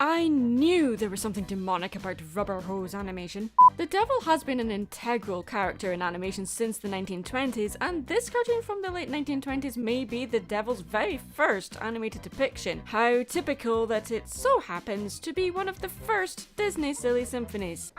I knew there was something demonic about rubber hose animation. The devil has been an integral character in animation since the 1920s, and this cartoon from the late 1920s may be the devil's very first animated depiction. How typical that it so happens to be one of the first Disney silly symphonies.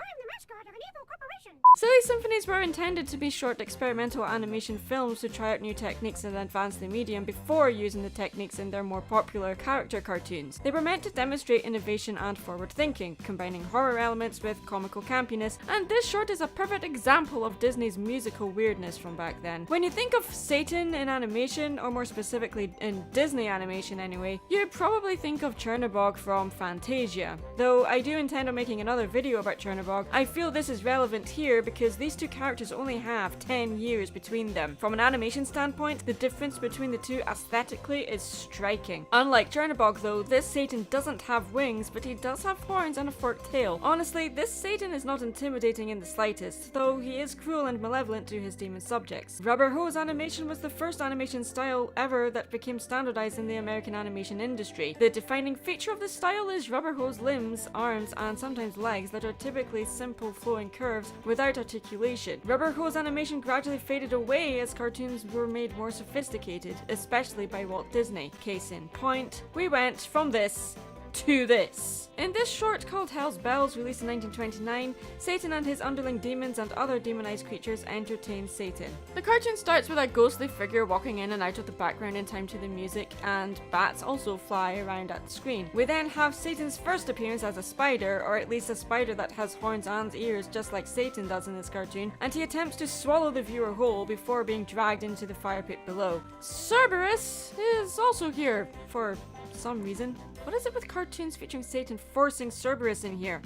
Silly symphonies were intended to be short experimental animation films to try out new techniques and advance the medium before using the techniques in their more popular character cartoons. They were meant to demonstrate innovation and forward thinking, combining horror elements with comical campiness, and this short is a perfect example of Disney's musical weirdness from back then. When you think of Satan in animation, or more specifically in Disney animation anyway, you'd probably think of Chernabog from Fantasia. Though I do intend on making another video about Chernabog, I feel this is relevant here because these two characters only have 10 years between them. From an animation standpoint, the difference between the two aesthetically is striking. Unlike Chernabog though, this Satan doesn't have wings, but he does have horns and a forked tail. Honestly, this Satan is not intimidating in the slightest, though he is cruel and malevolent to his demon subjects. Rubber hose animation was the first animation style ever that became standardized in the American animation industry. The defining feature of the style is rubber hose limbs, arms, and sometimes legs that are typically simple flowing curves without articulation. Rubber hose animation gradually faded away as cartoons were made more sophisticated, especially by Walt Disney. Case in point, we went from this to this. In this short called Hell's Bells, released in 1929, Satan and his underling demons and other demonized creatures entertain Satan. The cartoon starts with a ghostly figure walking in and out of the background in time to the music, and bats also fly around at the screen. We then have Satan's first appearance as a spider, or at least a spider that has horns and ears just like Satan does in this cartoon, and he attempts to swallow the viewer whole before being dragged into the fire pit below. Cerberus is also here for some reason. What is it with cartoons featuring Satan forcing Cerberus in here?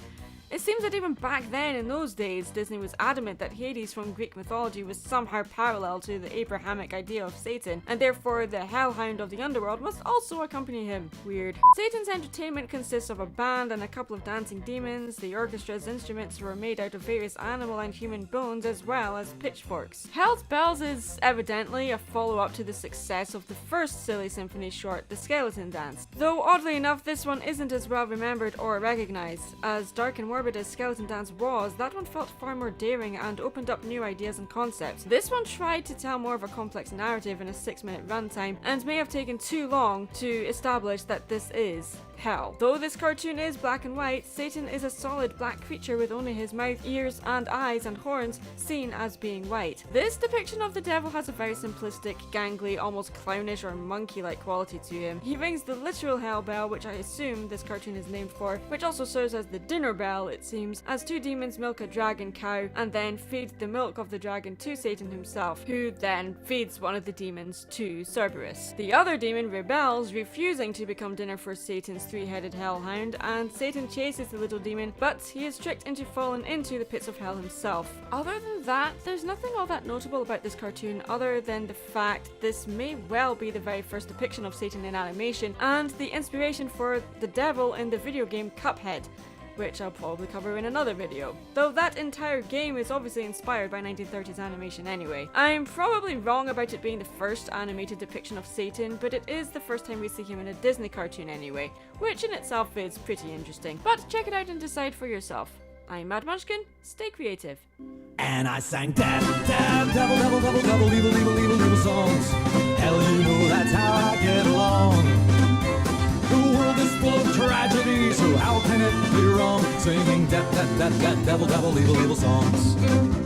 It seems that even back then, in those days, Disney was adamant that Hades from Greek mythology was somehow parallel to the Abrahamic idea of Satan, and therefore the hellhound of the underworld must also accompany him. Weird. Satan's entertainment consists of a band and a couple of dancing demons. The orchestra's instruments were made out of various animal and human bones as well as pitchforks. Hell's Bells is evidently a follow-up to the success of the first Silly Symphony short, The Skeleton Dance. Though oddly enough, this one isn't as well remembered or recognized. As dark and morbid as Skeleton Dance was, that one felt far more daring and opened up new ideas and concepts. This one tried to tell more of a complex narrative in a 6-minute runtime and may have taken too long to establish that this is hell. Though this cartoon is black and white, Satan is a solid black creature with only his mouth, ears, and eyes and horns seen as being white. This depiction of the devil has a very simplistic, gangly, almost clownish or monkey-like quality to him. He rings the literal hell bell, which I assume this cartoon is named for, which also serves as the dinner bell, it seems, as two demons milk a dragon cow and then feed the milk of the dragon to Satan himself, who then feeds one of the demons to Cerberus. The other demon rebels, refusing to become dinner for Satan's three-headed hellhound, and Satan chases the little demon, but he is tricked into falling into the pits of hell himself. Other than that, there's nothing all that notable about this cartoon other than the fact this may well be the very first depiction of Satan in animation, and the inspiration for the devil in the video game Cuphead, which I'll probably cover in another video. Though that entire game is obviously inspired by 1930s animation anyway. I'm probably wrong about it being the first animated depiction of Satan, but it is the first time we see him in a Disney cartoon anyway, which in itself is pretty interesting. But check it out and decide for yourself. I'm Mad Munchkin, stay creative. And I sang devil, evil, evil, evil, evil songs. Hell, you know that's how I get along. The world is full of tragedy, so how can it be wrong? Singing devil, evil, evil songs.